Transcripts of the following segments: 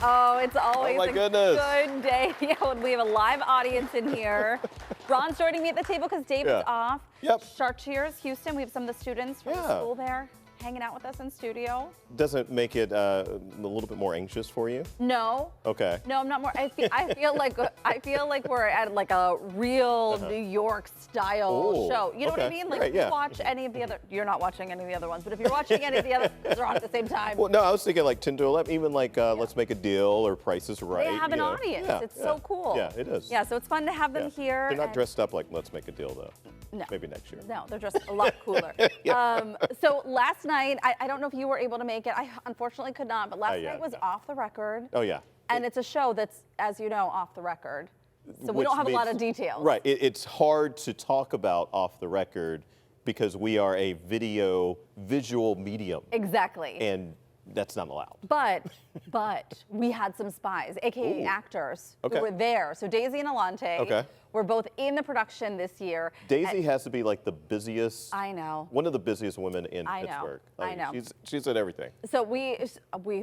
Oh, it's always my a goodness. good day when we have a live audience in here. Ron's joining me at the table because David's off. Yep. Chartiers, Houston, we have some of the students from the school there hanging out with us in studio. Doesn't make it a little bit more anxious for you? No. Okay. No, I'm not more. I feel like we're at like a real New York style show. You know what I mean? Like if you watch any of the other, you're not watching any of the other ones, but if you're watching any of the others, they're on at the same time. Well, no, I was thinking like 10 to 11, even like Let's Make a Deal or Price is Right. They have an audience. It's so cool. Yeah, it is. Yeah, so it's fun to have them here. They're not dressed up like Let's Make a Deal though. No. Maybe next year. No, they're just a lot cooler. So last night, I don't know if you were able to make it. I unfortunately could not, but last night was off the record. Oh, yeah. And it's a show that's, as you know, off the record. So we don't have a lot of details. Right. It's hard to talk about off the record because we are a visual medium. Exactly. And that's not allowed. But we had some spies, AKA actors, who were there. So Daisy and Alante were both in the production this year. Daisy has to be like the busiest. I know. One of the busiest women in Pittsburgh. I know. She's at everything. So we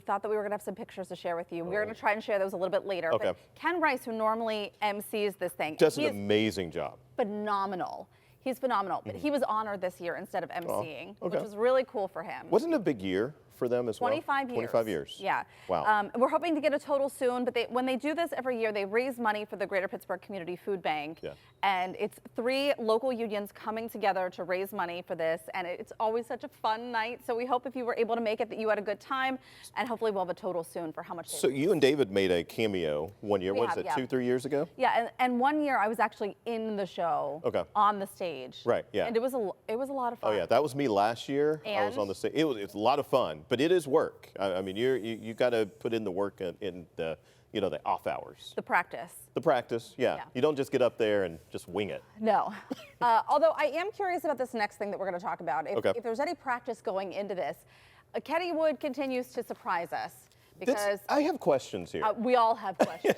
thought that we were going to have some pictures to share with you. We're going to try and share those a little bit later. But Ken Rice, who normally MCs this thing, does an amazing job. Phenomenal. He's phenomenal. But he was honored this year instead of MCing, which was really cool for him. Wasn't it a big year for them as well? 25 years. 25 years. Yeah. Wow. We're hoping to get a total soon, but when they do this every year, they raise money for the Greater Pittsburgh Community Food Bank. Yeah. And it's 3 local unions coming together to raise money for this, and it's always such a fun night. So we hope if you were able to make it that you had a good time, and hopefully we'll have a total soon for how much. So you and David made a cameo one year. What is it, 2-3 years ago? Yeah, and one year I was actually in the show on the stage. Right, yeah. And it was a lot of fun. Oh yeah, that was me last year. I was on the stage. It's a lot of fun, but it is work. I mean, you got to put in the work in the the off hours. The practice. The practice, yeah. You don't just get up there and just wing it. No. Although I am curious about this next thing that we're going to talk about. If there's any practice going into this, Kenny Wood continues to surprise us because I have questions here. We all have questions.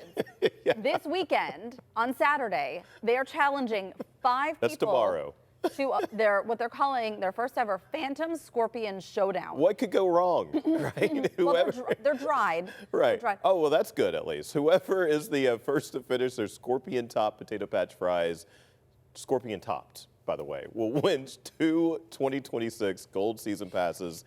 This weekend on Saturday, they are challenging 5 people. That's tomorrow. To what they're calling their first ever Phantom Scorpion Showdown. What could go wrong, right? Well, they're dried. Right. They're dried. Oh, well, that's good at least. Whoever is the first to finish their scorpion top potato patch fries, scorpion topped, by the way, will win 2 2026 gold season passes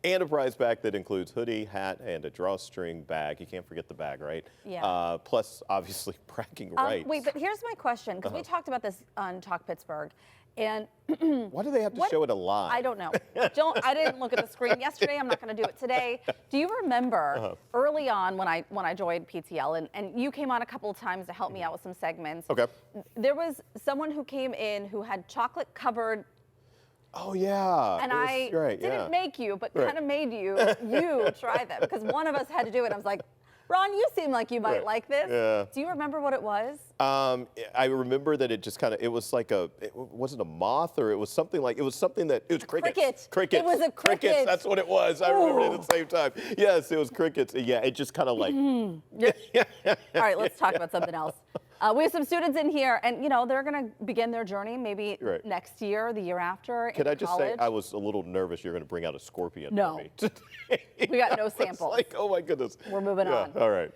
and a prize pack that includes hoodie, hat, and a drawstring bag. You can't forget the bag, right? Yeah. Plus, obviously, bragging rights. Wait, but here's my question, because we talked about this on Talk Pittsburgh. And why do they have to show it alive? I don't know. I didn't look at the screen yesterday. I'm not going to do it today. Do you remember early on when I joined PTL and you came on a couple of times to help me out with some segments? Okay. There was someone who came in who had chocolate covered. Oh yeah. And I didn't make you, but kind of made you try them because one of us had to do it. I was like, Ron, you seem like you might like this. Yeah. Do you remember what it was? I remember that it just kind of, it was like was it a moth or it was something like, it was crickets. Crickets. It was a cricket. Crickets, that's what it was. I remember it at the same time. Yes, it was crickets. Yeah, it just kind of like. All right, let's talk about something else. We have some students in here, and they're going to begin their journey maybe next year, the year after. Can I just say, I was a little nervous you're going to bring out a scorpion for me. We got no samples. Like, oh my goodness. We're moving on. All right.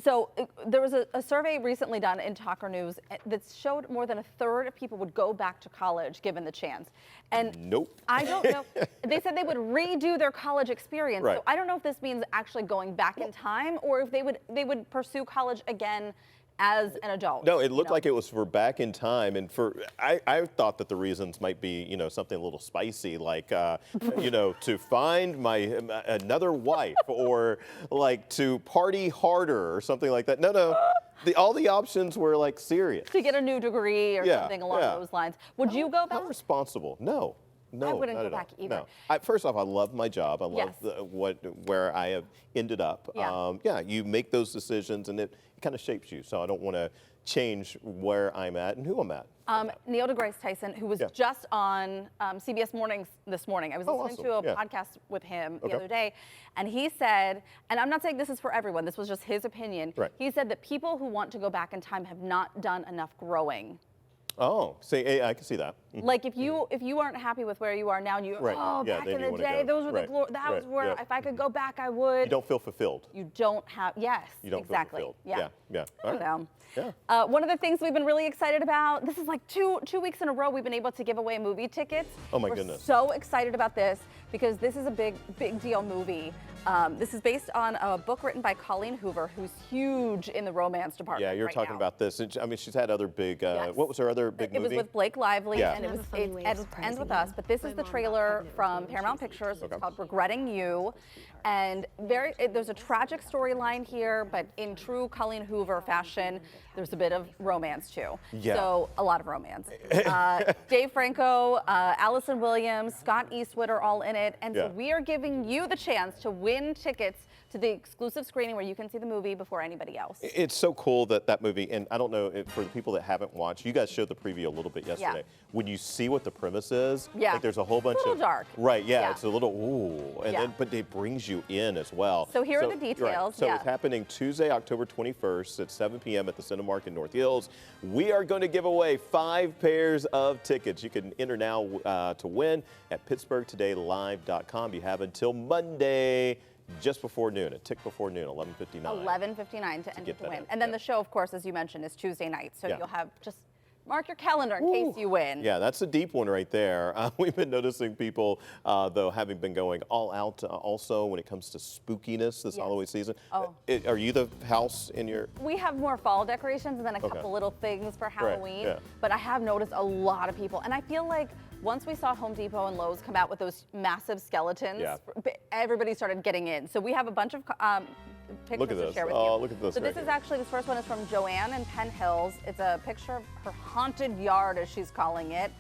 So there was a survey recently done in Talker News that showed more than 1/3 of people would go back to college given the chance. And nope. I don't know. They said they would redo their college experience. So I don't know if this means actually going back in time or if they would pursue college again as an adult. No, it looked like it was for back in time, and I thought that the reasons might be something a little spicy, like to find another wife or like to party harder or something like that. No. All the options were like serious. To get a new degree or something along those lines. Would you go back? How responsible? No. No, I wouldn't go back either. No. First off, I love my job. I love where I have ended up. Yeah. You make those decisions, and it kind of shapes you. So I don't want to change where I'm at and who I'm at. Neil deGrasse Tyson, who was just on CBS Mornings this morning. I was listening to a podcast with him the other day, and he said, and I'm not saying this is for everyone, this was just his opinion. He said that people who want to go back in time have not done enough growing. Oh, see, I can see that. Like if you aren't happy with where you are now, and you Right. oh Yeah, back then in you the wanna day, go. those were Right. that was Right. where Yeah. if I could go back, I would. You don't feel fulfilled. You don't have You don't exactly. feel fulfilled. Yeah. I don't know. Yeah. One of the things we've been really excited about, this is like two weeks in a row we've been able to give away movie tickets. Oh my We're goodness. so excited about this because this is a big deal movie. This is based on a book written by Colleen Hoover, who's huge in the romance department. Yeah, you're right talking now. about this. I mean, she's had other big, Yes. what was her other big It movie? was with Blake Lively, Yeah. and it I have was a funny way of ends surprising with you. us. But this My is the mom got trailer pregnant with me from when she Paramount was Pictures. 18. It's called Regretting You, and there's a tragic storyline here, but in true Colleen Hoover fashion, there's a bit of romance too. Yeah. So a lot of romance. Dave Franco, Allison Williams, Scott Eastwood are all in it, and Yeah. so we are giving you the chance to win tickets to the exclusive screening where you can see the movie before anybody else. It's so cool that movie, and I don't know if for the people that haven't watched, you guys showed the preview a little bit yesterday. When you see what the premise is, Yeah. like there's a whole bunch It's a little of dark. Right, yeah, Yeah. it's a little ooh, and Yeah. then but it brings you in as well. So here are the right. details, So yeah. it's happening Tuesday, October 21st at 7 p.m. at the Cinemark in North Hills. We are going to give away 5 pairs of tickets. You can enter now to win at PittsburghTodayLive.com. You have until Monday. Just before noon, a tick before noon, 11:59. 11:59 to enter get to that win. in, And then yeah. the show, of course, as you mentioned, is Tuesday night. So Yeah. you'll have just mark your calendar in case you win. Yeah, that's a deep one right there. We've been noticing people, though, having been going all out also when it comes to spookiness this Yes. Halloween season. Oh. Are you the house in your? We have more fall decorations and then a Okay. couple little things for Halloween. yeah. But I have noticed a lot of people. And I feel like once we saw Home Depot and Lowe's come out with those massive skeletons, Yeah. everybody started getting in. So we have a bunch of pictures Look at to this. share with Oh, you. look at this So right this is here. actually, this first one is from Joanne in Penn Hills. It's a picture of her haunted yard, as she's calling it.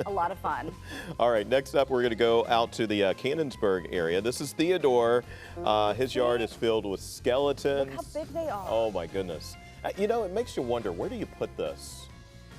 A lot of fun. All right, next up, we're going to go out to the Cannonsburg area. This is Theodore. His yard is filled with skeletons. Look how big they are. Oh, my goodness. You know, it makes you wonder, where do you put this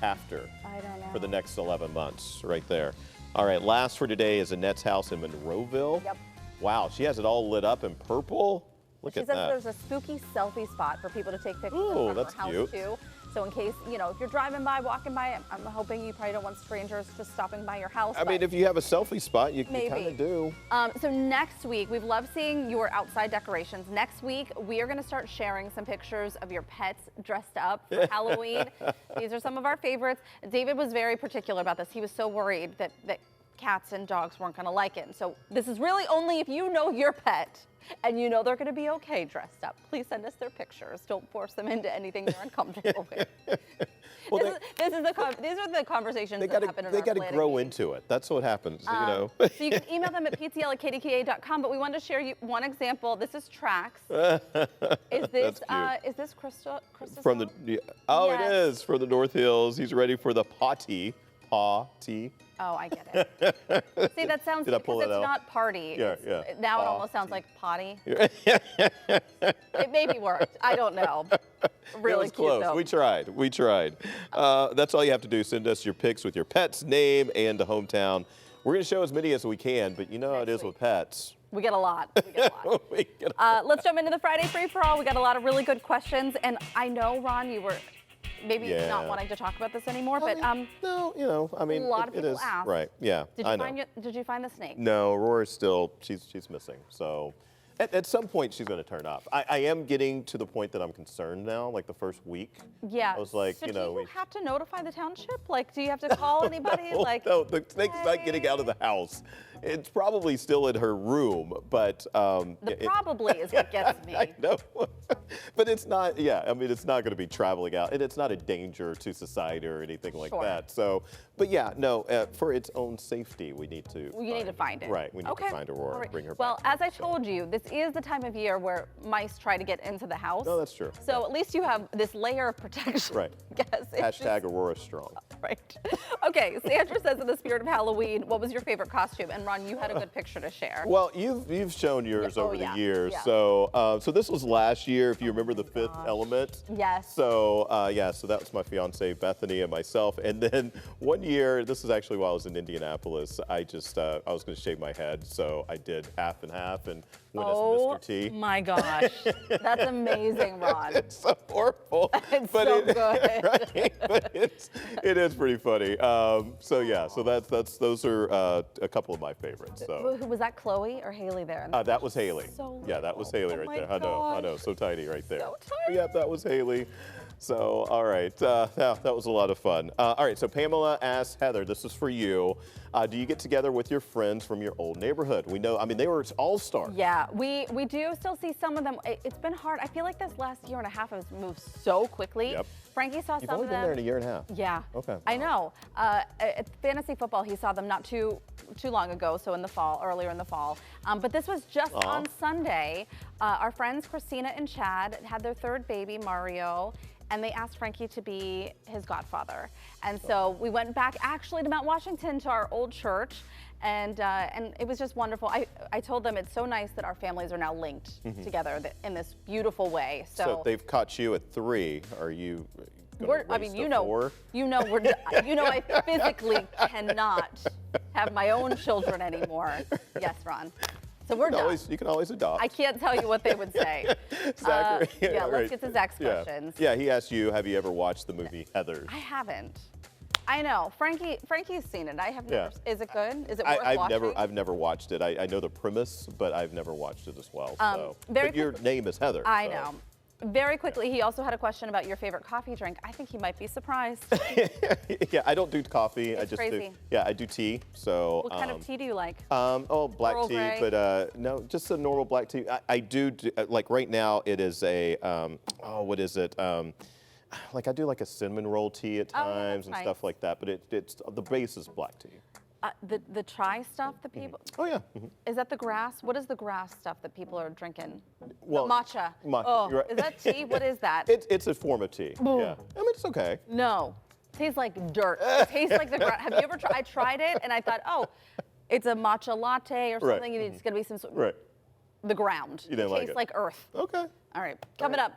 after? I don't know. For the next 11 months, right there. All right, last for today is Annette's house in Monroeville. Yep. Wow, she has it all lit up in purple. Look She at says that. there's a spooky selfie spot for people to take pictures Ooh, of that's her house cute. too. So in case, you know, if you're driving by, walking by, I'm hoping you probably don't want strangers just stopping by your house. I mean, if you have a selfie spot, you Maybe. kind of do. So next week, we've loved seeing your outside decorations. Next week, we are going to start sharing some pictures of your pets dressed up for Halloween. These are some of our favorites. David was very particular about this. He was so worried that cats and dogs weren't going to like it. So this is really only if you know your pet and you know they're going to be okay dressed up. Please send us their pictures. Don't force them into anything they're uncomfortable with. Well, These are the conversations they that gotta, happen in they our gotta planning grow meetings. into it. That's what happens, you know. So you can email them at ptl@kdka.com, but we wanted to share you one example. This is Trax. Is this That's cute. is this Christa's From dog? oh, Yes. it is for the North Hills. He's ready for the potty. Oh, I get it. See, that sounds Did I because pull that it's out? not party. Yeah, It's- yeah. Now it almost sounds like potty. It maybe worked. I don't know. Really it was cute close. though. We tried. We tried. That's all you have to do. Send us your pics with your pet's name and the hometown. We're going to show as many as we can, but you know how it Next is week. with pets. We get a lot. We get a lot. We get- Let's jump into the Friday free for all. We got a lot of really good questions, and I know, Ron, you were maybe Yeah. not wanting to talk about this anymore, but no, you know, I mean, a lot of it people is ask. right. Yeah, did I you know. did you find the snake? No, Aurora's still, she's missing. So at some point she's going to turn up. I am getting to the point that I'm concerned now, like the first week. Yeah. I was like, so you know. do you have to notify the township? Like, do you have to call anybody? Like, no, the snake's not getting out of the house. It's probably still in her room, but. the probably is what gets me. I know. But it's not, yeah, I mean, it's not going to be traveling out, and it's not a danger to society or anything like Sure. that. So, but yeah, no, for its own safety, we need to. You need to find it. Right, we need to find Aurora, All right. bring her well, back. as I told you, this is the time of year where mice try to get into the house. No, that's true. So at least you have this layer of protection. Right. Guess. It's Hashtag Aurora strong. Right. Okay, Sandra says, in the spirit of Halloween, what was your favorite costume? And Ron, Ron, you had a good picture to share. Well, you've shown yours over the years. Yeah. So so this was last year, if you remember the Fifth Element. Yes. So so that was my fiance Bethany and myself. And then one year, this is actually while I was in Indianapolis, I was going to shave my head, so I did half and half and went as Mr. T. Oh my gosh, that's amazing, Ron. It's so horrible. It's so good. Right? But it is pretty funny. So those are a couple of my favorites. So Was that Chloe or Haley there? that was Haley. So yeah, that was Haley right there. I know, so tiny right there. So tiny. Yeah, that was Haley. So, all right, that was a lot of fun. All right, so Pamela asks Heather, this is for you. Do you get together with your friends from your old neighborhood? We know, I mean, they were all-stars. Yeah, we do still see some of them. It's been hard. I feel like this last year and a half has moved so quickly. Yep. Frankie saw You've some only of been them. there in a year and a half. Yeah. Okay. I know. At fantasy football, he saw them not too long ago, so in the fall, earlier in the fall. But this was just on Sunday. Our friends Christina and Chad had their third baby, Mario, and they asked Frankie to be his godfather. And so we went back actually to Mount Washington to our old church, and it was just wonderful. I told them it's so nice that our families are now linked together in this beautiful way. So they've caught you at 3. Are you? I mean, I physically cannot have my own children anymore. Yes, Ron. So we're done. You can always adopt. I can't tell you what they would say. Zachary. Let's get to Zach's questions. Yeah, he asked you, have you ever watched the movie Heathers? I haven't. I know. Frankie's seen it. I have never. Is it good? Is it worth watching? I've never watched it. I know the premise, but I've never watched it as well. But your name is Heather. I know. Very quickly, he also had a question about your favorite coffee drink. I think he might be surprised. Yeah, I don't do coffee. I just crazy. I do tea. So what kind of tea do you like? Black Earl tea, Grey? but no, just a normal black tea. I do like right now. It is a what is it? Like I do like a cinnamon roll tea at times and stuff like that. But it's the base is black tea. The chai stuff that people. Oh yeah. Is that the grass? What is the grass stuff that people are drinking? Well, the matcha. Oh, right. Is that tea? What is that? It's a form of tea. Yeah. I mean, it's okay. No. Tastes like dirt. It tastes like the grass. Have you ever tried? I tried it and I thought, it's a matcha latte or something. Right. It's going to be some Right. The ground. You didn't it like tastes it. like earth. Okay. All right, coming up,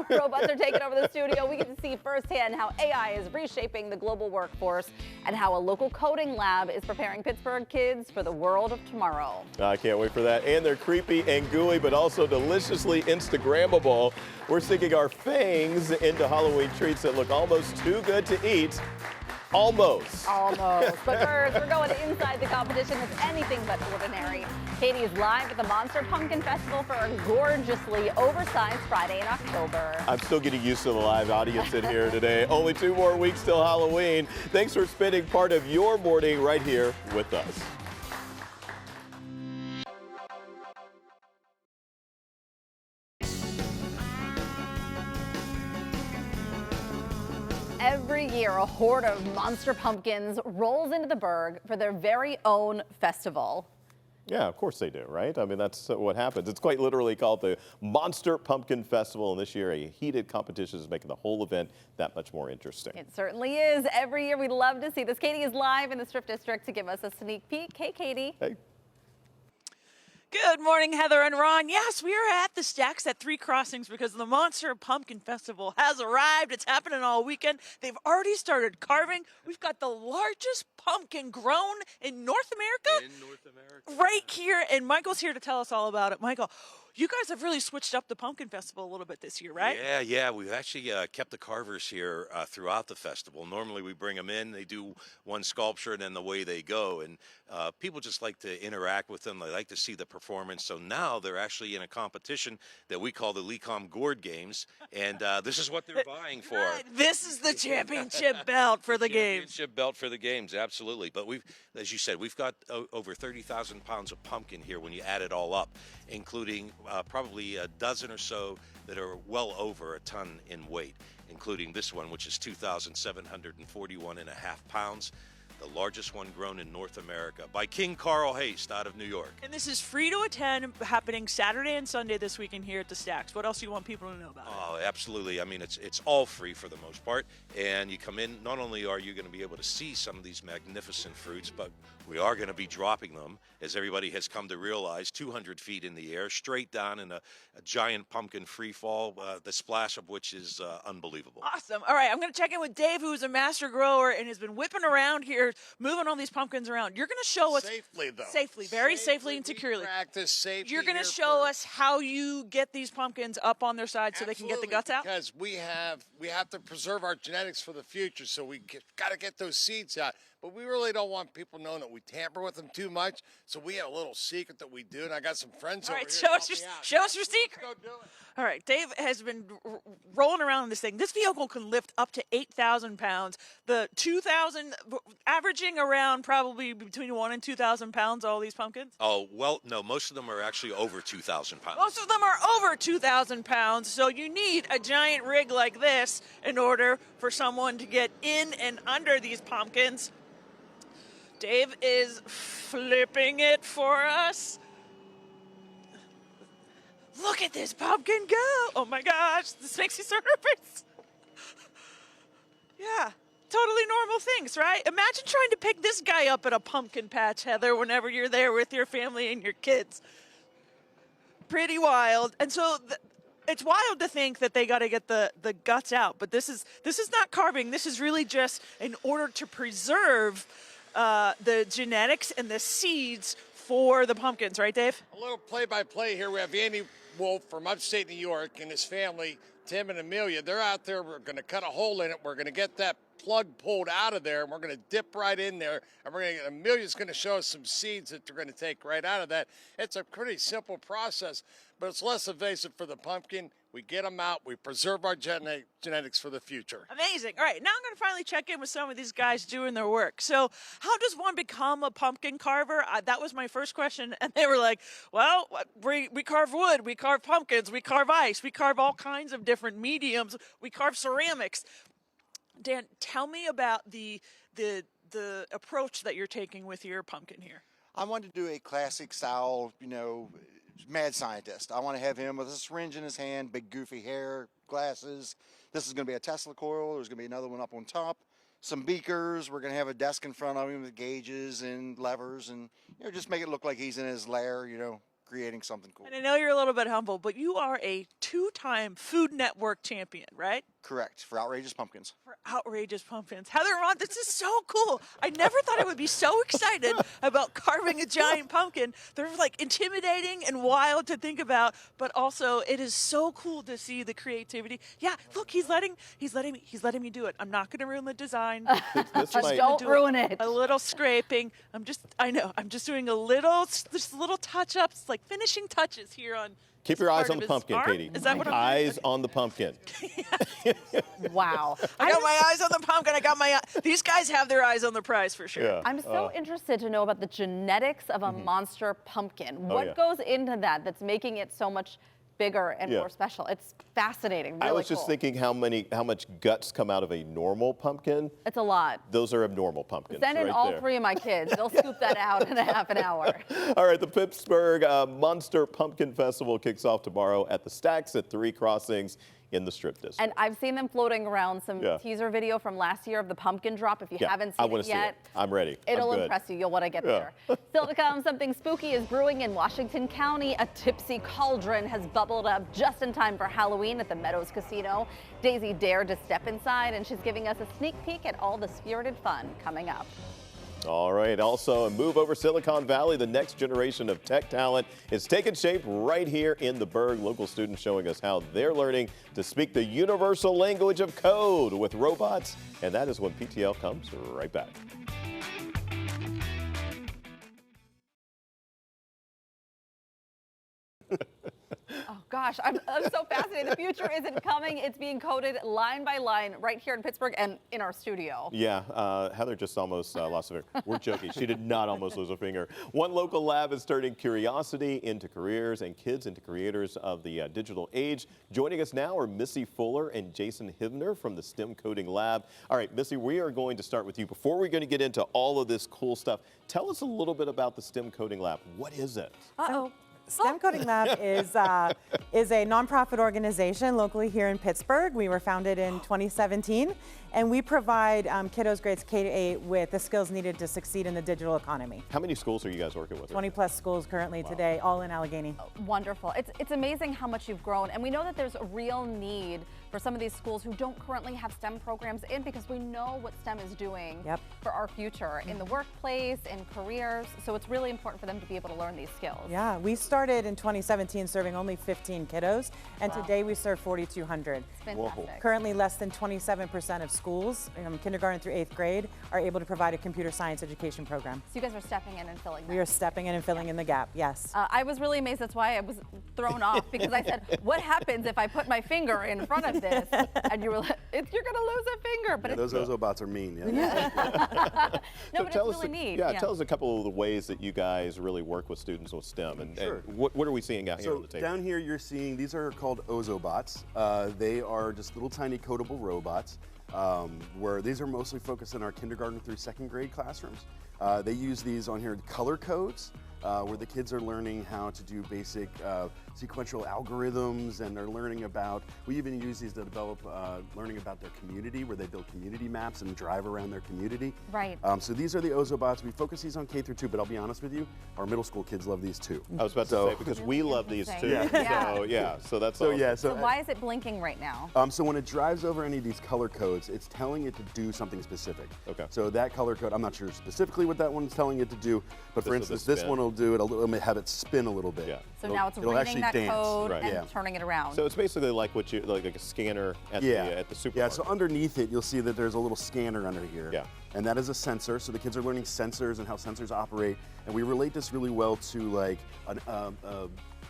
robots are taking over the studio. We get to see firsthand how AI is reshaping the global workforce and how a local coding lab is preparing Pittsburgh kids for the world of tomorrow. I can't wait for that. And they're creepy and gooey, but also deliciously Instagrammable. We're sinking our fangs into Halloween treats that look almost too good to eat. Almost. Almost. But first, we're going inside the competition that's anything but ordinary. Katie is live at the Monster Pumpkin Festival for a gorgeously oversized Friday in October. I'm still getting used to the live audience in here today. Only 2 more weeks till Halloween. Thanks for spending part of your morning right here with us. Every year, a horde of monster pumpkins rolls into the Burgh for their very own festival. Yeah, of course they do, right? I mean, that's what happens. It's quite literally called the Monster Pumpkin Festival, and this year a heated competition is making the whole event that much more interesting. It certainly is. Every year we love to see this. Katie is live in the Strip District to give us a sneak peek. Hey, Katie. Hey. Good morning, Heather and Ron. Yes, we are at the Stacks at 3 Crossings because the Monster Pumpkin Festival has arrived. It's happening all weekend. They've already started carving. We've got the largest pumpkin grown in North America. In North America. Right here, and Michael's here to tell us all about it. Michael, you guys have really switched up the Pumpkin Festival a little bit this year, right? Yeah. We've actually kept the carvers here throughout the festival. Normally we bring them in, they do one sculpture, and then away they go. And people just like to interact with them. They like to see the performance. So now they're actually in a competition that we call the Lecom Gourd Games. And this is what they're vying for. Right. This is the championship belt for the games. Championship belt for the games, absolutely. But as you said, we've got over 30,000 pounds of pumpkin here when you add it all up, including probably a dozen or so that are well over a ton in weight, including this one, which is 2,741.5 pounds. the largest one grown in North America by King Carl Haste out of New York. And this is free to attend, happening Saturday and Sunday this weekend here at the Stacks. What else do you want people to know about it? Oh, absolutely. I mean, it's all free for the most part. And you come in, not only are you going to be able to see some of these magnificent fruits, but we are going to be dropping them, as everybody has come to realize, 200 feet in the air, straight down in a giant pumpkin free fall, the splash of which is unbelievable. Awesome. All right, I'm going to check in with Dave, who's a master grower and has been whipping around here, moving all these pumpkins around. You're going to show us safely, though. Safely, very safely and securely. Practice safety. You're going to show us how you get these pumpkins up on their side so they can get the guts out? Because we have to preserve our genetics for the future, so we got to get those seeds out. But we really don't want people knowing that we tamper with them too much, so we have a little secret that we do, and I got some friends over here to help me out. Show us your secret. Let's go do it. All right, Dave has been rolling around in this thing. This vehicle can lift up to 8,000 pounds. The 2,000, averaging around probably between 1,000 and 2,000 pounds, all these pumpkins? Oh, well, no, most of them are actually over 2,000 pounds. Most of them are over 2,000 pounds, so you need a giant rig like this in order for someone to get in and under these pumpkins. Dave is flipping it for us. Look at this pumpkin go! Oh my gosh, this makes you so nervous. Yeah, totally normal things, right? Imagine trying to pick this guy up at a pumpkin patch, Heather, whenever you're there with your family and your kids. Pretty wild. And so it's wild to think that they got to get the guts out, but this is not carving. This is really just in order to preserve the genetics and the seeds for the pumpkins, right, Dave? A little play-by-play here. We have Andy Wolf from upstate New York and his family, Tim and Amelia. They're out there. We're going to cut a hole in it. We're going to get that plug pulled out of there, and we're going to dip right in there. And Amelia's going to show us some seeds that they're going to take right out of that. It's a pretty simple process, but it's less invasive for the pumpkin. We get them out. We preserve our genetics for the future. Amazing. All right, now I'm going to finally check in with some of these guys doing their work. So how does one become a pumpkin carver? That was my first question. And they were like, well, we carve wood, we carve pumpkins, we carve ice, we carve all kinds of different mediums, we carve ceramics. Dan, tell me about the approach that you're taking with your pumpkin here. I wanted to do a classic style, mad scientist. I want to have him with a syringe in his hand, big goofy hair, glasses. This is going to be a Tesla coil. There's going to be another one up on top. Some beakers. We're going to have a desk in front of him with gauges and levers, and just make it look like he's in his lair, creating something cool. And I know you're a little bit humble, but you are a 2-time Food Network champion, right? Correct, for Outrageous Pumpkins. For Outrageous Pumpkins. Heather and Ron, this is so cool. I never thought I would be so excited about carving a giant pumpkin. They're like intimidating and wild to think about, but also it is so cool to see the creativity. Yeah, look, he's letting me do it. I'm not going to ruin the design. Don't ruin it. A little scraping. I'm just doing just little touch-ups, like finishing touches here on. Keep your eyes on the pumpkin, arm. Katie. Is that what I'm Eyes on the pumpkin. Wow. I got my eyes on the pumpkin. These guys have their eyes on the prize for sure. Yeah. I'm so interested to know about the genetics of a monster pumpkin. What goes into that's making it so much bigger and more special? It's fascinating. Really I was just thinking how much guts come out of a normal pumpkin. It's a lot. Those are abnormal pumpkins. Send in right all there. 3 of my kids. They'll scoop that out in a half an hour. All right, the Pittsburgh Monster Pumpkin Festival kicks off tomorrow at the Stacks at 3 Crossings in the Strip District. And I've seen them floating around some teaser video from last year of the pumpkin drop. If you haven't seen it yet, I'm ready. It'll impress you. You'll want to get there. Still to come, something spooky is brewing in Washington County. A tipsy cauldron has bubbled up just in time for Halloween at the Meadows Casino. Daisy dared to step inside, and she's giving us a sneak peek at all the spirited fun coming up. All right, also a move over Silicon Valley. The next generation of tech talent is taking shape right here in the Berg. Local students showing us how they're learning to speak the universal language of code with robots. And that is when PTL comes right back. Oh, God. gosh, I'm so fascinated. The future isn't coming. It's being coded line by line right here in Pittsburgh and in our studio. Yeah, Heather just almost lost a finger. We're joking. She did not almost lose a finger. One local lab is turning curiosity into careers and kids into creators of the digital age. Joining us now are Missy Fuller and Jason Hivner from the STEM Coding Lab. All right, Missy, we are going to start with you. Before we're going to get into all of this cool stuff, tell us a little bit about the STEM Coding Lab. What is it? Uh-oh. STEM Coding Lab is a nonprofit organization locally here in Pittsburgh. We were founded in 2017, and we provide kiddos grades K to 8 with the skills needed to succeed in the digital economy. How many schools are you guys working with? 20 plus schools currently today, all in Allegheny. Wonderful. It's amazing how much you've grown, and we know that there's a real need for some of these schools who don't currently have STEM programs in, because we know what STEM is doing for our future in the workplace, in careers. So it's really important for them to be able to learn these skills. Yeah, we started in 2017 serving only 15 kiddos, and today we serve 4,200. It's fantastic. Currently, less than 27% of schools, kindergarten through 8th grade, are able to provide a computer science education program. So you guys are stepping in and filling that. We are stepping in and filling in the gap, yes. I was really amazed. That's why I was thrown off, because I said, what happens if I put my finger in front of this? And you were like, you're going to lose a finger. But those Ozobots are mean. No, but it's really neat. Yeah, tell us a couple of the ways that you guys really work with students with STEM, and what are we seeing out here on the table? Down here you're seeing, these are called Ozobots. They are just little tiny codable robots, where these are mostly focused in our kindergarten through 2nd grade classrooms. They use these on here color codes, where the kids are learning how to do basic sequential algorithms, and they're learning about, we even use these to develop learning about their community, where they build community maps and drive around their community. Right. So these are the Ozobots. We focus these on K through 2, but I'll be honest with you, our middle school kids love these too. I was about to say, because we love these too. So that's awesome. So why is it blinking right now? So when it drives over any of these color codes, it's telling it to do something specific. Okay. So that color code, I'm not sure specifically what that one's telling it to do, but for instance, this one will do it, it'll have it spin a little bit. Yeah. So now it's reading that code and turning it around. So it's basically like what you like a scanner at the supermarket. Yeah. So underneath it, you'll see that there's a little scanner under here. Yeah. And that is a sensor. So the kids are learning sensors and how sensors operate, and we relate this really well to like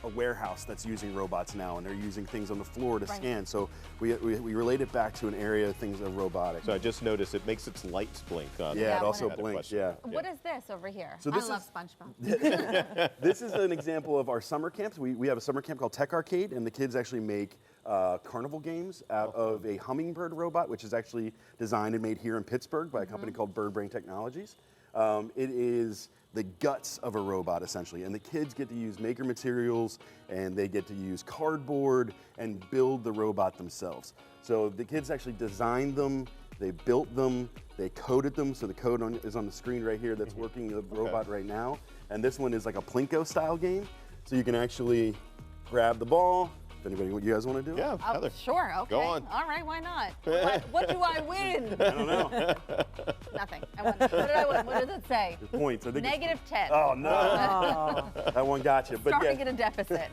a warehouse that's using robots now, and they're using things on the floor to scan. So we relate it back to an area of things of robotics. So I just noticed it makes its lights blink. Yeah, it also blinks. Yeah. What is this over here? So I love SpongeBob. This is an example of our summer camps. We have a summer camp called Tech Arcade, and the kids actually make carnival games out of a hummingbird robot, which is actually designed and made here in Pittsburgh by a company called Bird Brain Technologies. It is the guts of a robot, essentially, and the kids get to use maker materials, and they get to use cardboard and build the robot themselves. So the kids actually designed them, they built them, they coded them, so the code is on the screen right here that's working the robot right now. And this one is like a Plinko style game, so you can actually grab the ball. Anybody, what you guys want to do? Yeah, Heather. Sure, okay. Go on. All right, why not? What do I win? I don't know. Nothing. I won. What did I win? What does it say? Your points. I think Negative 10. Oh, no. That one got you. But Starting at a deficit.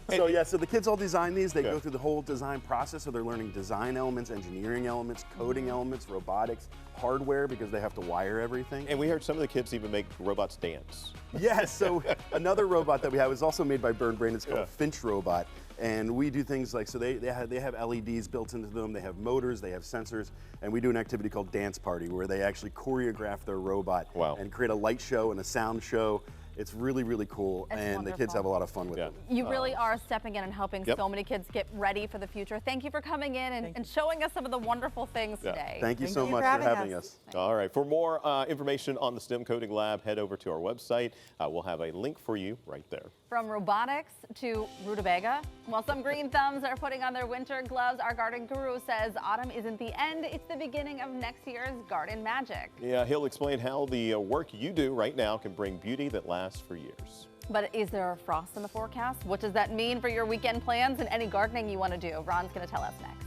So the kids all design these. They go through the whole design process, so they're learning design elements, engineering elements, coding elements, robotics, hardware, because they have to wire everything. And we heard some of the kids even make robots dance. Yes, so another robot that we have is also made by Bird Brain. It's called Finch Robot. And we do things like, so they have LEDs built into them, they have motors, they have sensors, and we do an activity called Dance Party, where they actually choreograph their robot and create a light show and a sound show. It's really, really cool, and the kids have a lot of fun with it. You really are stepping in and helping so many kids get ready for the future. Thank you for coming in and showing us some of the wonderful things today. Thank you so much for having us. All right, for more information on the STEM Coding Lab, head over to our website. We'll have a link for you right there. From robotics to rutabaga, while some green thumbs are putting on their winter gloves, our garden guru says autumn isn't the end, it's the beginning of next year's garden magic. Yeah, he'll explain how the work you do right now can bring beauty that lasts for years. But is there a frost in the forecast? What does that mean for your weekend plans and any gardening you want to do? Ron's going to tell us next.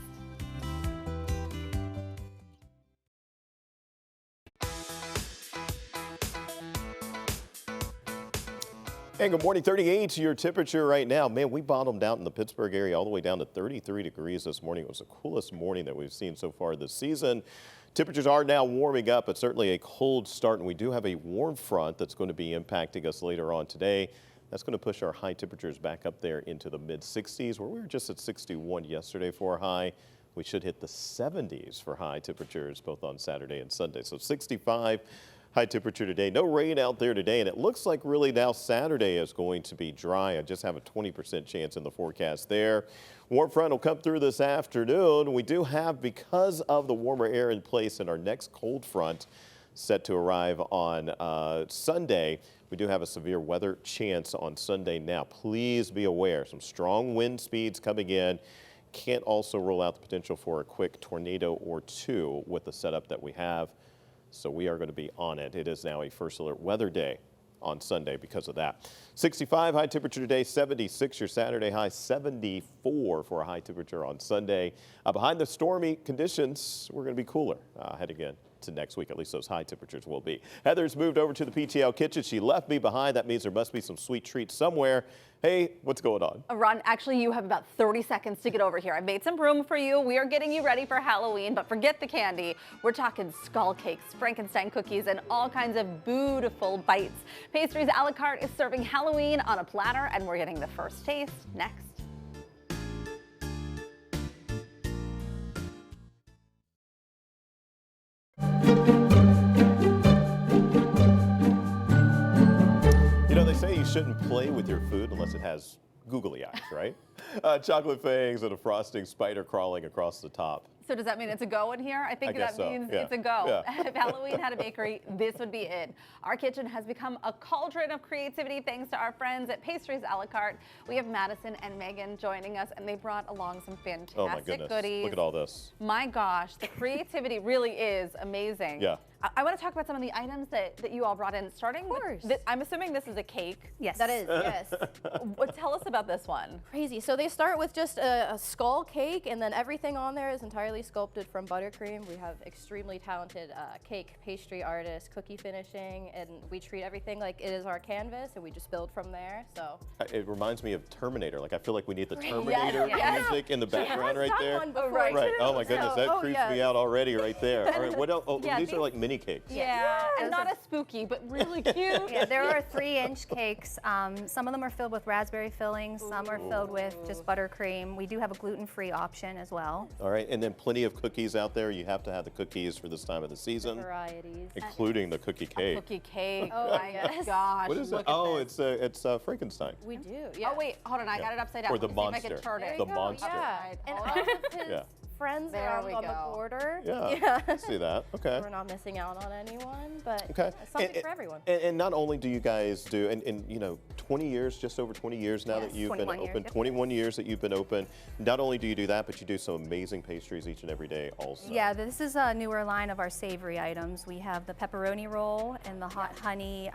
And good morning, 38 your temperature right now. Man, we bottomed out in the Pittsburgh area all the way down to 33 degrees this morning. It was the coolest morning that we've seen so far this season. Temperatures are now warming up, but certainly a cold start, and we do have a warm front that's going to be impacting us later on today. That's going to push our high temperatures back up there into the mid-60s, where we were just at 61 yesterday for a high. We should hit the 70s for high temperatures both on Saturday and Sunday. So 65 high temperature today. No rain out there today, and it looks like really now Saturday is going to be dry. I just have a 20% chance in the forecast there. Warm front will come through this afternoon. We do have, because of the warmer air in place, in our next cold front set to arrive on Sunday. We do have a severe weather chance on Sunday now. Please be aware, some strong wind speeds coming in. Can't also rule out the potential for a quick tornado or two with the setup that we have. So we are going to be on it. It is now a first alert weather day on Sunday because of that. 65 high temperature today, 76 your Saturday high, 74 for a high temperature on Sunday. Behind the stormy conditions, we're going to be cooler heading in to next week. At least those high temperatures will be. Heather's moved over to the PTL kitchen. She left me behind. That means there must be some sweet treats somewhere. Hey, what's going on? Ron, actually, you have about 30 seconds to get over here. I made some room for you. We are getting you ready for Halloween, but forget the candy. We're talking skull cakes, Frankenstein cookies, and all kinds of beautiful bites. Pastries a la carte is serving Halloween on a platter, and we're getting the first taste next. You know, they say you shouldn't play with your food unless it has googly eyes, right? Chocolate fangs and a frosting spider crawling across the top. So does that mean it's a go in here? I think that means yeah. it's a go. Yeah. If Halloween had a bakery, this would be it. Our kitchen has become a cauldron of creativity thanks to our friends at Pastries a la carte. We have Madison and Megan joining us, and they brought along some fantastic Oh my goodness, goodies. look at all this. My gosh, the creativity really is amazing. Yeah. I want to talk about some of the items that you all brought in, starting with, I'm assuming this is a cake. Yes. That is, yes. Tell us about this one. Crazy. So they start with just a skull cake, and then everything on there is entirely sculpted from buttercream. We have extremely talented cake pastry artists, cookie finishing, and we treat everything like it is our canvas, and we just build from there. So It reminds me of Terminator. Like, I feel like we need the Terminator music in the background right there. Right. Oh my goodness, that creeps me out already right there. All right, what else? Oh, these are like mini cakes. Yeah, and not as spooky, but really cute. Yeah, there are 3-inch cakes. Some of them are filled with raspberry fillings. Some are filled with just buttercream. We do have a gluten-free option as well. All right, and then plenty of cookies out there. You have to have the cookies for this time of the season, varieties. including the cookie cake. Cookie cake. Oh, my yes. gosh. What is it? look at Oh, this. it's Frankenstein. We do. Yeah. Oh wait, hold on. I got it upside down. Or the Let me see if I monster. can turn it. The monster. Yeah. And all of his Yeah. friends There are we on the go. border. Yeah, I see that. Okay. We're not missing out on anyone, but Okay. it's something for everyone. And not only do you guys do, and you know, 20 years, just over 20 years now Yes, that you've been 21 years, open, yep. 21 years that you've been open. Not only do you do that, but you do some amazing pastries each and every day also. Yeah, this is a newer line of our savory items. We have the pepperoni roll and the hot honey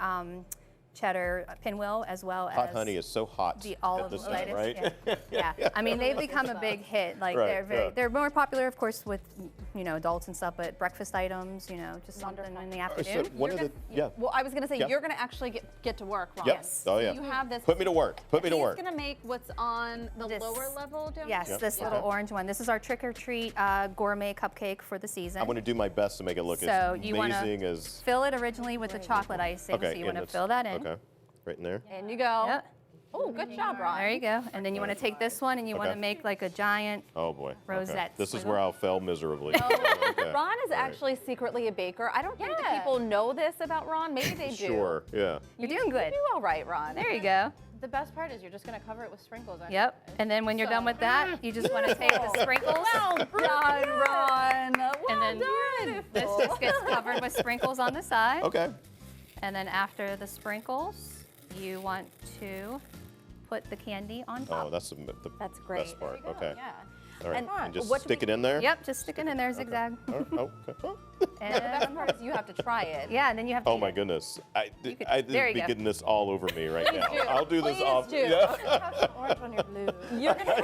cheddar pinwheel, as well as Hot honey is so hot the at olive this time, lettuce. right? Yeah. I mean, they've become a big hit. Like Right, they're more popular, of course, with adults and stuff, but breakfast items, just something in the So afternoon. one of the, yeah. Well, I was going to say, Yeah. you're going to actually get to work, Ron. Yes. Oh, yeah. You have this. Put me to work. Put me to work. He's going to make what's on the This- lower level down Yes, here? this little orange one. This is our trick or treat gourmet cupcake for the season. I'm going to do my best to make it look So as you wanna amazing as. Fill it originally with the chocolate icing, Okay. so you and want to it's- fill that in. Okay. Right in there. In you go. Yep. Oh, good job, Ron. There you go. And then you want to take this one and you want to Okay. make like a giant. Oh boy. Okay. Rosettes. This is where I'll fail miserably. Okay. Ron is All right. actually secretly a baker. I don't think that people know this about Ron. Maybe they do. Sure. Yeah. You're doing good. You do all right, Ron. There you go. The best part is you're just gonna cover it with sprinkles. Yep. And then when you're done with that, you just want to take the sprinkles. Well done, Ron. Well And then done. this just gets covered with sprinkles on the side. Okay. And then after the sprinkles, you want to put the candy on top. Oh, that's the That's great. best part. Okay. Yeah. All right. And And just what do stick we- it in there. Yep, just stick it in there, zigzag. Oh, okay. And The best part is you have to try it. yeah, and then you have to Oh eat my it. goodness. I there be you go. getting this all over me right now. do. I'll do this Please off. do. Yeah. Have some orange on your blue. You're gonna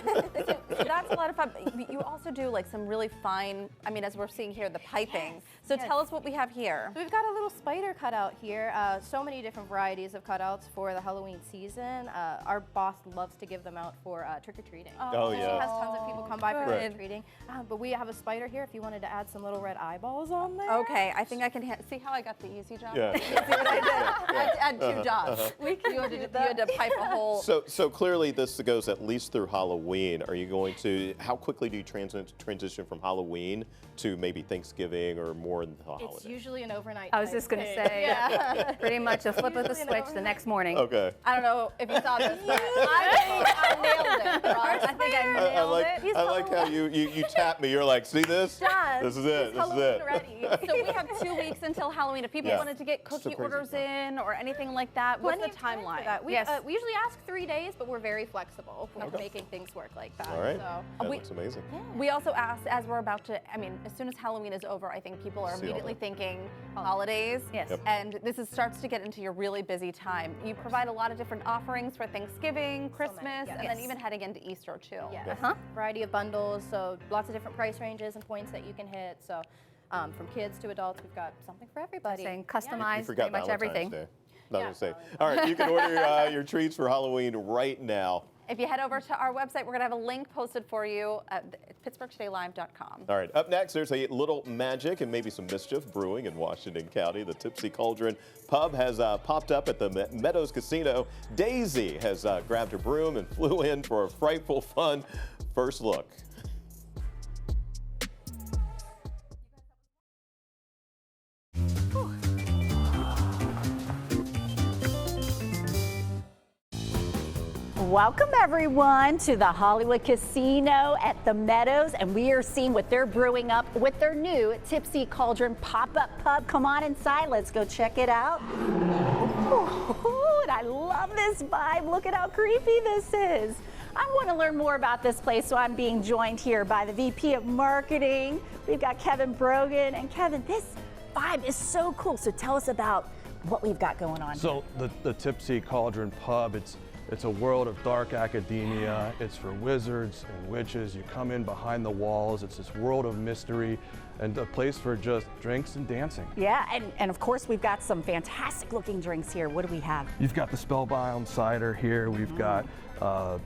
That's a lot of fun. You also do like some really fine, I mean, as we're seeing here, the piping. So tell us what we have here. We've got a little spider cutout here. So many different varieties of cutouts for the Halloween season. Our boss loves to give them out for trick-or-treating. Oh, Oh, She yeah. has tons of people come by for Good. trick-or-treating. But we have a spider here if you wanted to add some little red eyeballs on there. Okay, I think I can see how I got the easy job. Yeah. See what I did? I had two jobs. We can You had, do to, that. you had to pipe a hole. So clearly this goes at least through Halloween. Are you going to, how quickly do you transition from Halloween to maybe Thanksgiving or more in the holiday? It's usually an overnight. I was type just going to thing. say, Yeah. pretty much a flip of the Usually an switch the overnight. next morning. Okay. I don't know if you saw this, but I nailed it, Ron. I think I nailed I like, it. I like how you tap me. You're like, see this? Done. This is it. This is Halloween it. ready. So we have 2 weeks until Halloween. If people Yeah. wanted to get So cookie crazy. orders in or anything like that, Plenty what's the of time for timeline? that. We, Yes. we usually ask 3 days, but we're very flexible with making things work like that. All right. So. That we- looks amazing. We also asked, as we're about to, I mean, as soon as Halloween is over, I think people are See all immediately that. thinking holidays. Yes. Yep. And this starts to get into your really busy time. You provide a lot of different offerings for Thanksgiving, Christmas, yes. and then Yes. even heading into Easter too. Yeah. Variety of bundles, so lots of different price ranges and points that you can hit. So from kids to adults, we've got something for everybody. Saying You customize forgot pretty much Valentine's everything. Day. Not Yeah, gonna say. All right, you can order your treats for Halloween right now. If you head over to our website, we're going to have a link posted for you at pittsburghtodaylive.com. All right, up next, there's a little magic and maybe some mischief brewing in Washington County. The Tipsy Cauldron Pub has popped up at the Meadows Casino. Daisy has grabbed her broom and flew in for a frightful fun first look. Welcome everyone to the Hollywood Casino at the Meadows, and we are seeing what they're brewing up with their new Tipsy Cauldron pop-up pub. Come on inside, let's go check it out. Ooh, and I love this vibe. Look at how creepy this is. I want to learn more about this place, so I'm being joined here by the VP of Marketing. We've got Kevin Brogan, and Kevin, this vibe is so cool. So tell us about what we've got going on. So the Tipsy Cauldron Pub, it's a world of dark academia. It's for wizards and witches. You come in behind the walls. It's this world of mystery and a place for just drinks and dancing. Yeah, and of course we've got some fantastic looking drinks here. What do we have? You've got the Spellbound cider here. We've got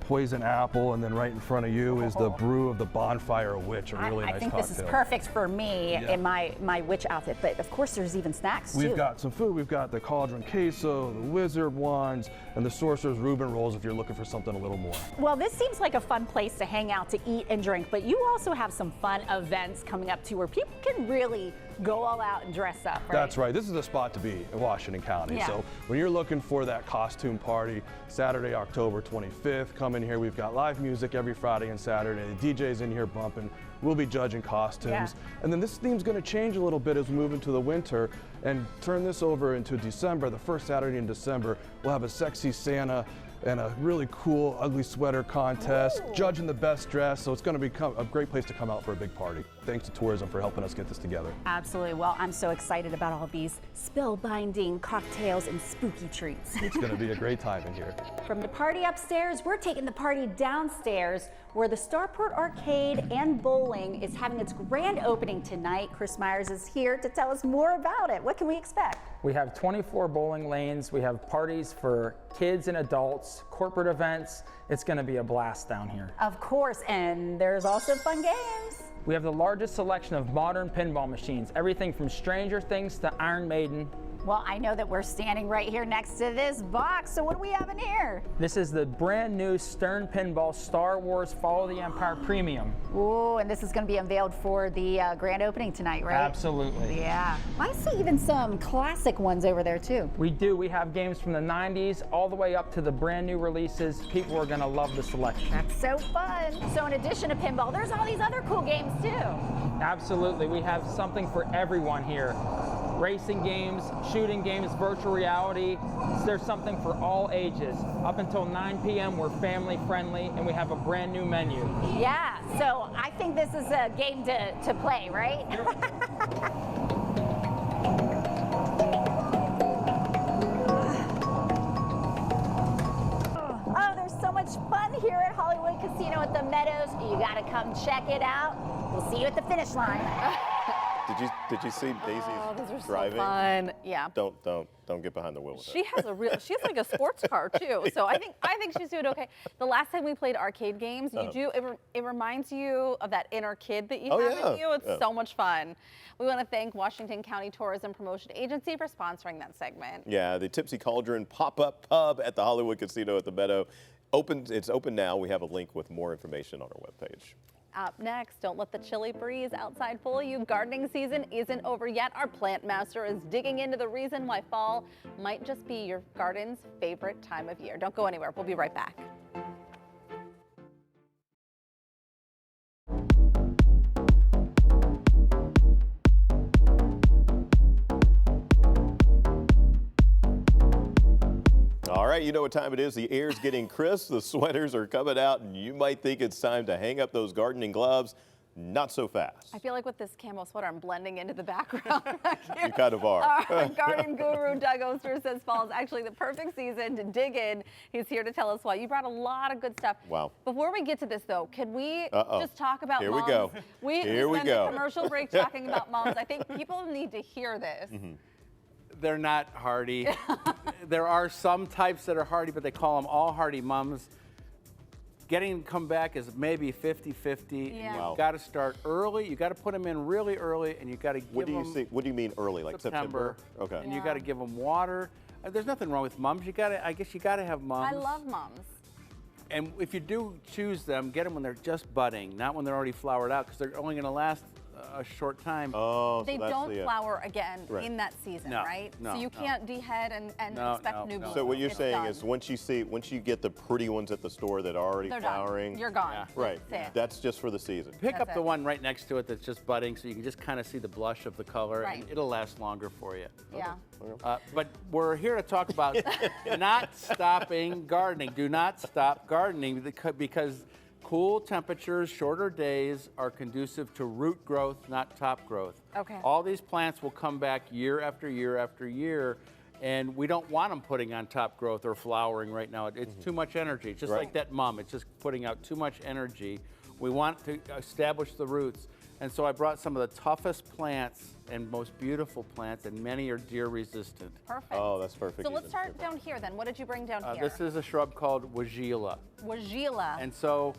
poison apple, and then right in front of you is the brew of the Bonfire Witch, a really nice I think cocktail. this is perfect for me in my witch outfit, but of course there's even snacks too. We've got some food. We've got the Cauldron Queso, the Wizard ones, and the Sorcerer's Reuben rolls if you're looking for something a little more. Well, this seems like a fun place to hang out, to eat and drink, but you also have some fun events coming up too where people can really go all out and dress up, right? That's right. This is the spot to be in Washington County. Yeah. So when you're looking for that costume party, Saturday, October 25th, come in here. We've got live music every Friday and Saturday. The DJ's in here bumping. We'll be judging costumes. Yeah. And then this theme's going to change a little bit as we move into the winter and turn this over into December. The first Saturday in December, we'll have a sexy Santa and a really cool ugly sweater contest, judging the best dress. So it's going to become a great place to come out for a big party. Thanks to tourism for helping us get this together. Absolutely. Well, I'm so excited about all these spellbinding cocktails and spooky treats. It's going to be a great time in here. From the party upstairs, we're taking the party downstairs where the Starport Arcade and Bowling is having its grand opening tonight. Chris Myers is here to tell us more about it. What can we expect? We have 24 bowling lanes. We have parties for kids and adults, corporate events. It's going to be a blast down here. Of course, and there's also fun games. We have the largest selection of modern pinball machines, everything from Stranger Things to Iron Maiden. Well, I know that we're standing right here next to this box, so what do we have in here? This is the brand new Stern Pinball Star Wars Follow the Empire Premium. Ooh, and this is going to be unveiled for the grand opening tonight, right? Absolutely. Yeah. I see even some classic ones over there, too. We do. We have games from the 90s all the way up to the brand new releases. People are going to love the selection. That's so fun. So in addition to pinball, there's all these other cool games, too. Absolutely. We have something for everyone here. Racing games, shooting games, virtual reality. There's something for all ages. Up until 9 p.m. we're family friendly and we have a brand new menu. Yeah, so I think this is a game to play, right? Oh, there's so much fun here at Hollywood Casino at the Meadows. You gotta come check it out. We'll see you at the finish line. Did you see Daisy those are driving? so fun. Yeah. Don't get behind the wheel with She has like a sports car too. So I think she's doing okay. The last time we played arcade games, it reminds you of that inner kid that you have in you. It's so much fun. We want to thank Washington County Tourism Promotion Agency for sponsoring that segment. Yeah, the Tipsy Cauldron pop-up pub at the Hollywood Casino at the Meadow. It's open now. We have a link with more information on our webpage. Up next, don't let the chilly breeze outside fool you. Gardening season isn't over yet. Our plant master is digging into the reason why fall might just be your garden's favorite time of year. Don't go anywhere. We'll be right back. All right, you know what time it is. The air's getting crisp, the sweaters are coming out, and you might think it's time to hang up those gardening gloves. Not so fast. I feel like with this camo sweater, I'm blending into the background back here. You kind of are. Our garden guru, Doug Oster, says fall is actually the perfect season to dig in. He's here to tell us why. You brought a lot of good stuff. Wow. Before we get to this, though, can we just talk about Here moms? we go. We spent the commercial break talking about moms. I think people need to hear this. They're not hardy. There are some types that are hardy, but they call them all hardy mums. Getting them to come back is maybe 50-50. Yeah. Wow. You've got to start early. You got to put them in really early, and you got to give them. What do you mean early? Like September? Okay. And you got to give them water. There's nothing wrong with mums. I guess you got to have mums. I love moms. And if you do choose them, get them when they're just budding, not when they're already flowered out, because they're only going to last a short time. Oh, they don't flower again in that season, No, right? no, so you can't dehead and expect new blooms. So what you're It's saying done. is once you get the pretty ones at the store that are already They're flowering. done. You're gone. Yeah. Right. That's it. That's just for the season. Pick That's up the it. one right next to it that's just budding, so you can just kind of see the blush of the color, Right. and it'll last longer for you. Yeah. But we're here to talk about not stopping gardening. Do not stop gardening because cool temperatures, shorter days are conducive to root growth, not top growth. Okay. All these plants will come back year after year after year, and we don't want them putting on top growth or flowering right now. It's too much energy, just like that mum. It's just putting out too much energy. We want to establish the roots. And so I brought some of the toughest plants and most beautiful plants, and many are deer resistant. Perfect. Oh, that's perfect. So let's start down here then. What did you bring down here? This is a shrub called Weigela. Weigela. And so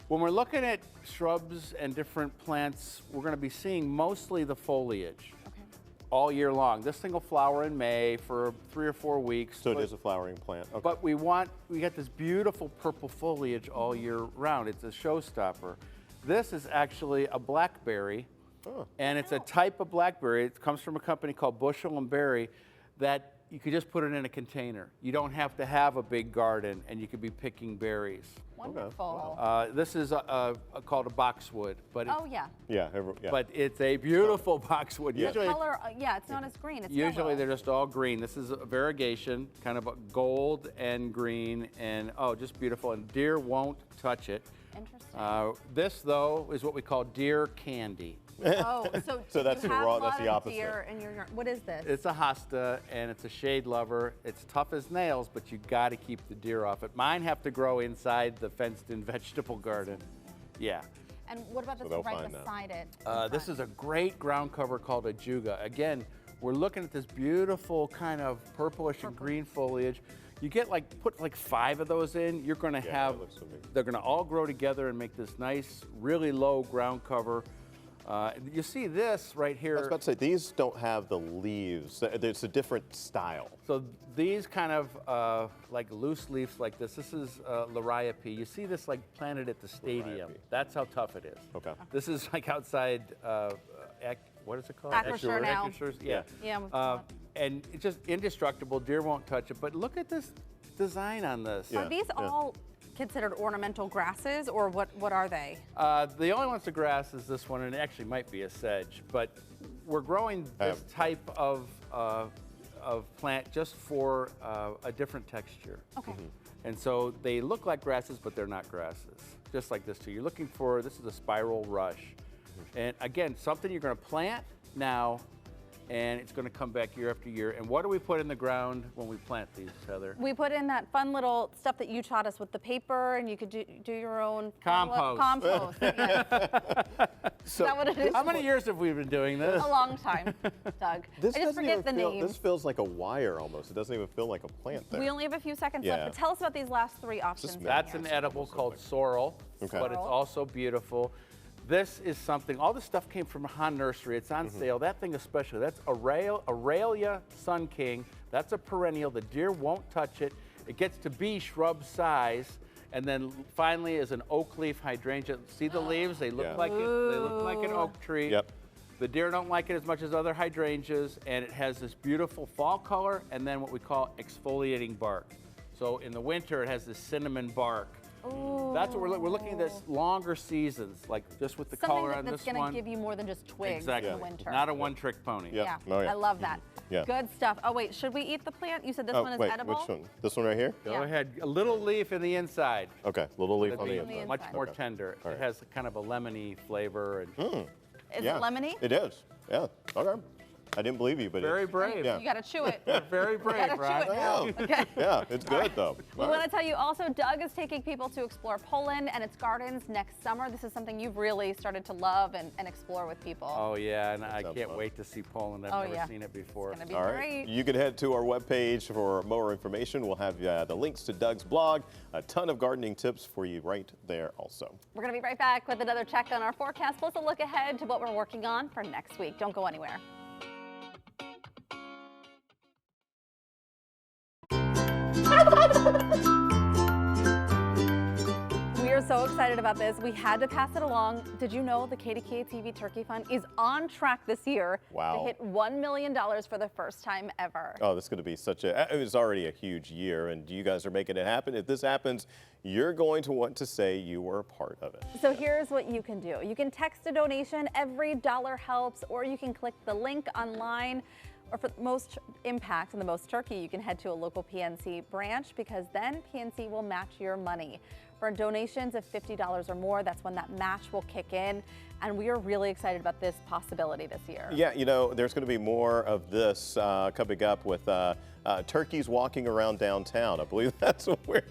when we're looking at shrubs and different plants, we're going to be seeing mostly the foliage all year long. This thing will flower in May for 3 or 4 weeks. So it is a flowering plant. Okay. But we got this beautiful purple foliage all year round. It's a showstopper. This is actually a blackberry, and it's a type of blackberry. It comes from a company called Bushel and Berry that you could just put it in a container. You don't have to have a big garden, and you could be picking berries. Wonderful. This is called a boxwood, but yeah. but it's a beautiful boxwood. The color, it's not as green. It's Usually yellow. they're just all green. This is a variegation, kind of a gold and green, and just beautiful. And deer won't touch it. Interesting. This though is what we call deer candy. So that's you the have raw. a lot That's the of opposite. deer in your yard. What is this? It's a hosta, and it's a shade lover. It's tough as nails, but you got to keep the deer off it. Mine have to grow inside the fenced-in vegetable garden. Yeah. And what about this they'll right find that. beside it? This is a great ground cover called a juga. Again, we're looking at this beautiful kind of purplish and green foliage. You get put 5 of those in, you're going to have, they're going to all grow together and make this nice, really low ground cover. You see this right here. I was about to say, these don't have the leaves. It's a different style. So these kind of like loose leaves like this is liriope. You see this planted at the stadium. That's how tough it is. Okay. This is outside, what is it called? Acrisure now. Yeah. And it's just indestructible. Deer won't touch it. But look at this design on this. Are these all considered ornamental grasses, or what are they? The only one's a grass is this one, and it actually might be a sedge. But we're growing this type of plant just for a different texture. Okay. And so they look like grasses, but they're not grasses. Just like this too. You're looking for, this is a spiral rush. And again, something you're going to plant now and it's going to come back year after year. And what do we put in the ground when we plant these, Heather? We put in that fun little stuff that you taught us with the paper, and you could do your own compost. Compost. Yes. Is that what it is? How many years have we been doing this? A long time, Doug. I just forget the name. This feels like a wire almost. It doesn't even feel like a plant there. We only have a few seconds left, but tell us about these last 3 options. That's an edible called sorrel, but it's also beautiful. This is something, all this stuff came from Han Nursery. It's on sale. That thing especially, that's Aurelia Sun King. That's a perennial. The deer won't touch it. It gets to be shrub size. And then finally is an oak leaf hydrangea. See the leaves? They look like it. They look like an oak tree. Yep. The deer don't like it as much as other hydrangeas, and it has this beautiful fall color and then what we call exfoliating bark. So in the winter, it has this cinnamon bark. Ooh. That's what we're looking at, this longer seasons, like just with the color on this one. Something that's going to give you more than just twigs in the winter. Not a one-trick pony. Yeah. Oh, yeah. I love that. Yeah. Good stuff. Oh, wait, should we eat the plant? You said this one is edible? Which one? This one right here? Go ahead. A little leaf in the inside. Okay, little leaf on the inside. Much more tender. All right. It has kind of a lemony flavor. And Is it lemony? It is. Yeah. Okay. I didn't believe you, but very brave. Yeah. You got to chew it. Very brave, Ron. Okay. Yeah, it's good though. We want to tell you also, Doug is taking people to explore Poland and its gardens next summer. This is something you've really started to love and explore with people. Oh yeah, and I can't wait to see Poland. I've never seen it before. It's going to be great. You can head to our webpage for more information. We'll have the links to Doug's blog, a ton of gardening tips for you right there also. We're going to be right back with another check on our forecast, plus a look ahead to what we're working on for next week. Don't go anywhere. We are so excited about this. We had to pass it along. Did you know the KDKA-TV Turkey Fund is on track this year to hit $1 million for the first time ever? Oh, this is going to be it's already a huge year, and you guys are making it happen. If this happens, you're going to want to say you were a part of it. So here's what you can do. You can text a donation. Every dollar helps, or you can click the link online. Or for the most impact and the most turkey, you can head to a local PNC branch, because then PNC will match your money. For donations of $50 or more, that's when that match will kick in. And we are really excited about this possibility this year. Yeah, you know, there's going to be more of this coming up with turkeys walking around downtown. I believe that's where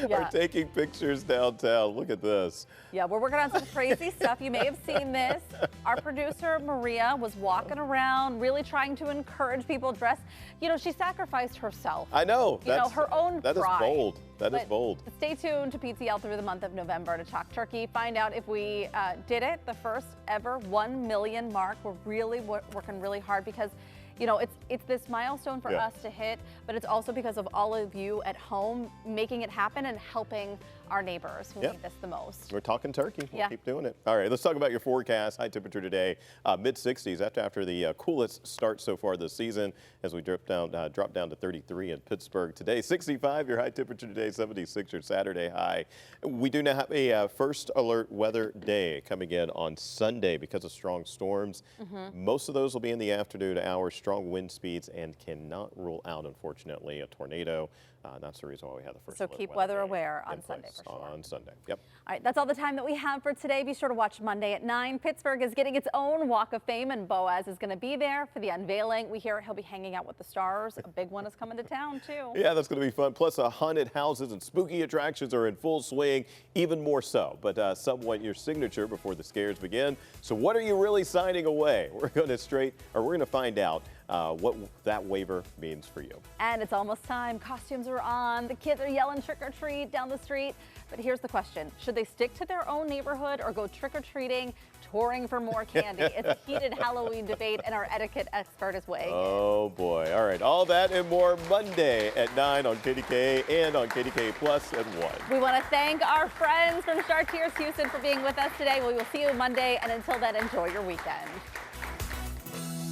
we're taking pictures downtown. Look at this. Yeah, we're working on some crazy stuff. You may have seen this. Our producer, Maria, was walking around, really trying to encourage people dress. You know, she sacrificed herself. I know. You know, her own pride. That is bold. That is bold. Stay tuned to PTL through the month of November to talk turkey. Find out if we did it, the first ever 1 million mark. We're really working really hard, because you know, it's this milestone for us to hit, but it's also because of all of you at home making it happen and helping our neighbors who need this the most. We're talking turkey. We'll keep doing it. All right, let's talk about your forecast. High temperature today, mid-60s after the coolest start so far this season, as we drop down to 33 in Pittsburgh today. 65 your high temperature today, 76 your Saturday high. We do now have a first alert weather day coming in on Sunday because of strong storms. Most of those will be in the afternoon hours, strong wind speeds, and cannot rule out, unfortunately, a tornado. That's the reason why we have the first alert. So keep weather aware on Sunday for sure. On Sunday, yep. All right, that's all the time that we have for today. Be sure to watch Monday at 9. Pittsburgh is getting its own Walk of Fame, and Boaz is going to be there for the unveiling. We hear he'll be hanging out with the stars. A big one is coming to town, too. Yeah, that's going to be fun. Plus, haunted houses and spooky attractions are in full swing, even more so. But some want your signature before the scares begin. So what are you really signing away? We're going to find out what that waiver means for you. And it's almost time. Costumes are on. The kids are yelling trick or treat down the street. But here's the question. Should they stick to their own neighborhood or go trick-or-treating, touring for more candy? It's a heated Halloween debate, and our etiquette expert is weighing in. Oh, boy. All right. All that and more Monday at 9 on KDKA and on KDKA Plus at 1. We want to thank our friends from Chartiers Houston for being with us today. We will see you Monday, and until then, enjoy your weekend.